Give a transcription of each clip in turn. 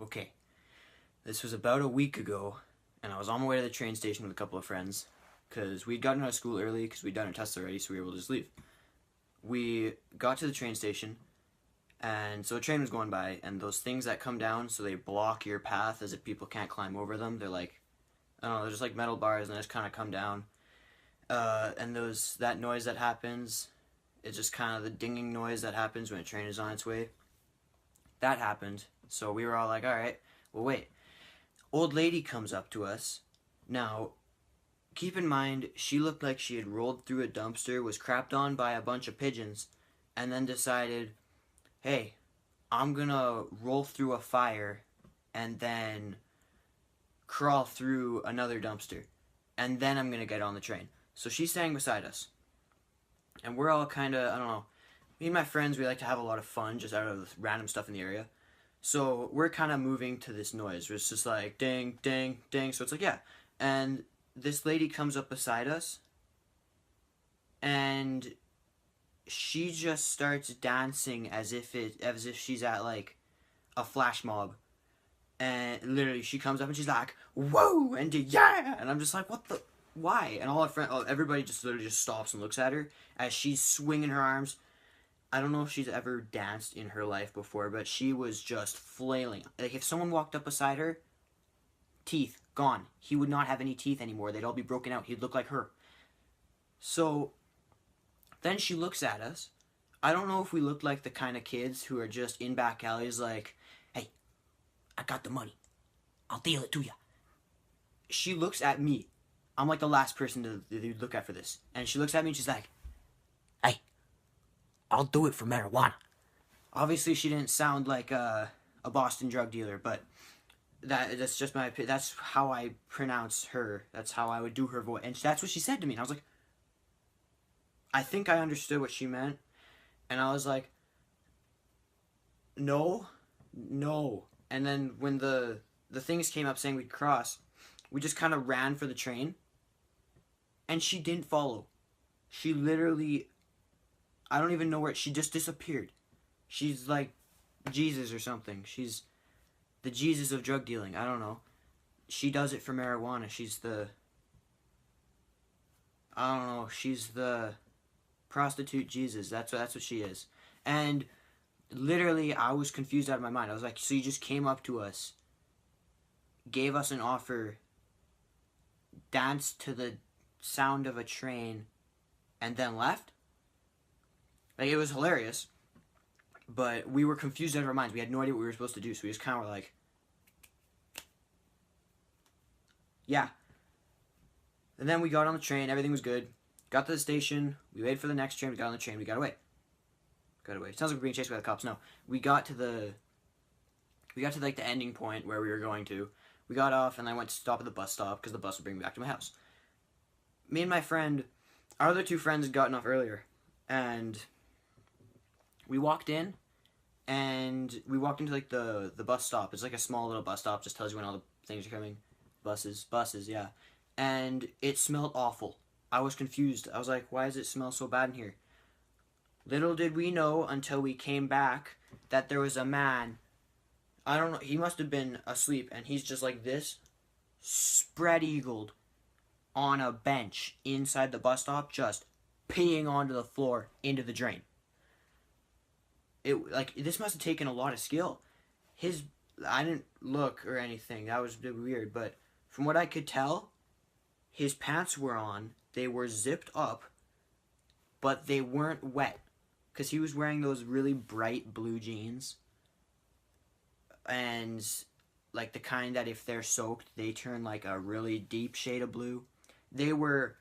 Okay, this was about a week ago, and I was on my way to the train station with a couple of friends, because we'd gotten out of school early, because we'd done our tests already, so we were able to just leave. We got to the train station, and so a train was going by, and those things that come down, so they block your path as if people can't climb over them, they're like, I don't know, they're just like metal bars, and they just kind of come down. And that noise that happens, it's just kind of the dinging noise that happens when a train is on its way. That happened, so we were all like, alright, well wait. Old lady comes up to us. Now, keep in mind, she looked like she had rolled through a dumpster, was crapped on by a bunch of pigeons, and then decided, hey, I'm gonna roll through a fire and then crawl through another dumpster, and then I'm gonna get on the train. So she's standing beside us, and we're all kind of, I don't know, me and my friends, we like to have a lot of fun just out of random stuff in the area. So we're kind of moving to this noise where it's just like ding, ding, ding. So it's like, yeah. And this lady comes up beside us, and she just starts dancing as if she's at like a flash mob. And literally she comes up and she's like, whoa, and yeah. And I'm just like, what the, why? And all our friends, everybody just literally just stops and looks at her as she's swinging her arms. I don't know if she's ever danced in her life before, but she was just flailing. Like, if someone walked up beside her, teeth, gone. He would not have any teeth anymore. They'd all be broken out. He'd look like her. So, then she looks at us. I don't know if we looked like the kind of kids who are just in back alleys like, hey, I got the money. I'll deal it to you. She looks at me. I'm like the last person to look at for this. And she looks at me and she's like, hey, I'll do it for marijuana. Obviously, she didn't sound like a Boston drug dealer, but that's just my opinion. That's how I pronounce her. That's how I would do her voice. And that's what she said to me. And I was like, I think I understood what she meant. And I was like, no. And then when the things came up saying we'd cross, we just kind of ran for the train. And she didn't follow. She literally, I don't even know where, she just disappeared. She's like Jesus or something. She's the Jesus of drug dealing. I don't know. She does it for marijuana. She's the prostitute Jesus. That's what she is. And literally, I was confused out of my mind. I was like, so you just came up to us, gave us an offer, danced to the sound of a train, and then left? Like, it was hilarious, but we were confused out of our minds. We had no idea what we were supposed to do, so we just kind of were like, yeah. And then we got on the train, everything was good. Got to the station, we waited for the next train, we got on the train, we got away. It sounds like we're being chased by the cops. No. We got to like the ending point where we were going to. We got off, and I went to stop at the bus stop, because the bus would bring me back to my house. Me and my friend, our other two friends had gotten off earlier, and we walked in, and we walked into like the bus stop. It's like a small little bus stop, just tells you when all the things are coming. Buses, yeah. And it smelled awful. I was confused. I was like, why does it smell so bad in here? Little did we know until we came back that there was a man, I don't know, he must have been asleep, and he's just like this, spread-eagled on a bench inside the bus stop, just peeing onto the floor into the drain. This must have taken a lot of skill. I didn't look or anything, that was a bit weird, but from what I could tell, his pants were on, they were zipped up, but they weren't wet, because he was wearing those really bright blue jeans, and like the kind that if they're soaked, they turn like a really deep shade of blue. They were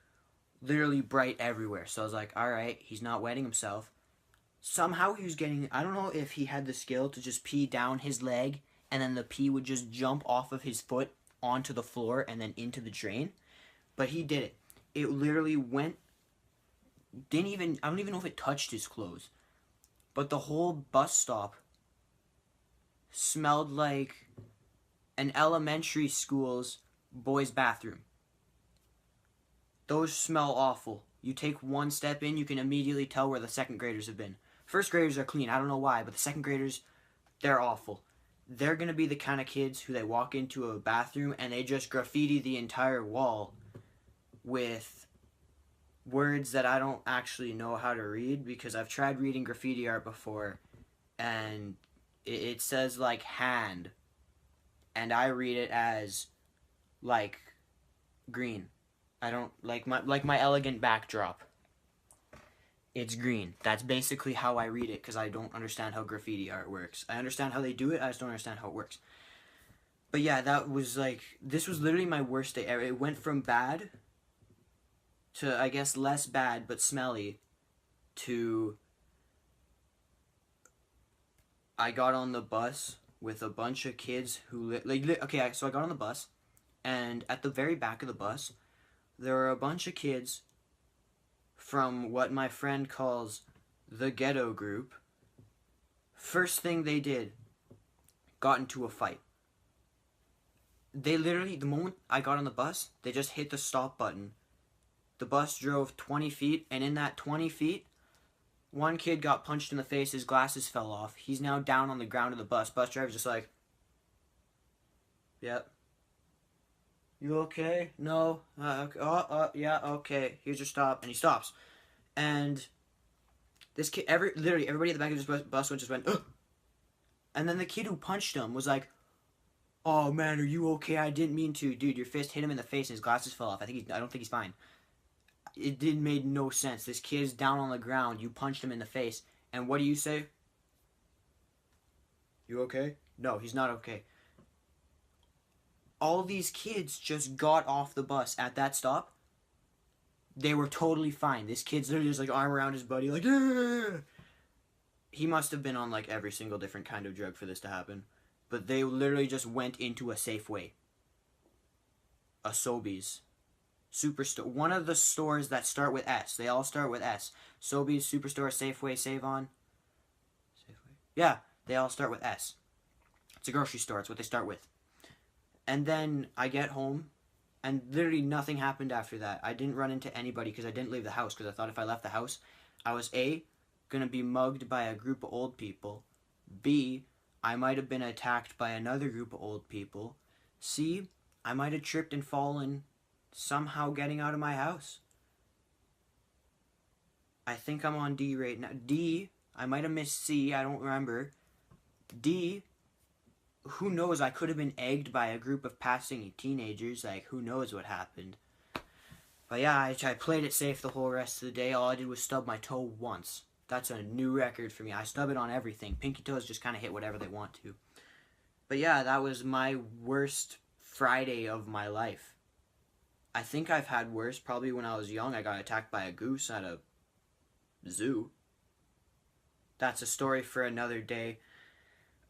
literally bright everywhere. So I was like, alright, he's not wetting himself. Somehow he was getting, I don't know if he had the skill to just pee down his leg, and then the pee would just jump off of his foot onto the floor and then into the drain. But he did it. It literally went, I don't even know if it touched his clothes. But the whole bus stop smelled like an elementary school's boys' bathroom. Those smell awful. You take one step in, you can immediately tell where the second graders have been. First graders are clean, I don't know why, but the second graders, they're awful. they're going to be the kind of kids who they walk into a bathroom and they just graffiti the entire wall with words that I don't actually know how to read, because I've tried reading graffiti art before and it says like hand, and I read it as like green. I don't like my elegant backdrop. It's green. That's basically how I read it, because I don't understand how graffiti art works. I understand how they do it, I just don't understand how it works. But yeah, that was like, this was literally my worst day ever. It went from bad to, I guess, less bad but smelly to I got on the bus with a bunch of kids who okay, so I got on the bus, and at the very back of the bus there were a bunch of kids from what my friend calls the ghetto group. First thing they did, got into a fight. They literally, the moment I got on the bus, they just hit the stop button. The bus drove 20 feet, and in that 20 feet, one kid got punched in the face, his glasses fell off. He's now down on the ground of the bus. Bus driver's just like, yep. You okay? No. Okay. Yeah, okay. Here's your stop. And he stops. And this kid, literally everybody at the back of this bus just went, ugh! And then the kid who punched him was like, oh man, are you okay? I didn't mean to. Dude, your fist hit him in the face and his glasses fell off. I don't think he's fine. It made no sense. This kid is down on the ground. You punched him in the face. And what do you say? You okay? No, he's not okay. All these kids just got off the bus at that stop. They were totally fine. This kid's literally just like arm around his buddy, like, yeah! He must have been on like every single different kind of drug for this to happen. But they literally just went into a Safeway. A Sobeys. Superstore. One of the stores that start with S. They all start with S. Sobeys, Superstore, Safeway, Save-On. Safeway? Yeah, they all start with S. It's a grocery store. It's what they start with. And then I get home, and literally nothing happened after that. I didn't run into anybody because I didn't leave the house, because I thought if I left the house, I was A, going to be mugged by a group of old people. B, I might have been attacked by another group of old people. C, I might have tripped and fallen somehow getting out of my house. I think I'm on D right now. D, I might have missed C, I don't remember. D, who knows, I could have been egged by a group of passing teenagers, like, who knows what happened. But yeah, I played it safe the whole rest of the day. All I did was stub my toe once. That's a new record for me. I stub it on everything. Pinky toes just kind of hit whatever they want to. But yeah, that was my worst Friday of my life. I think I've had worse. Probably when I was young, I got attacked by a goose at a zoo. That's a story for another day.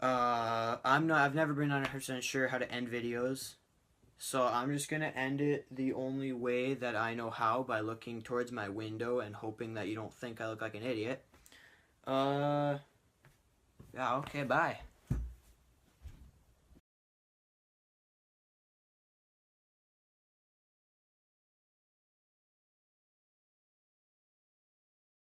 I've never been 100% sure how to end videos. So I'm just going to end it the only way that I know how, by looking towards my window and hoping that you don't think I look like an idiot. Yeah, okay, bye.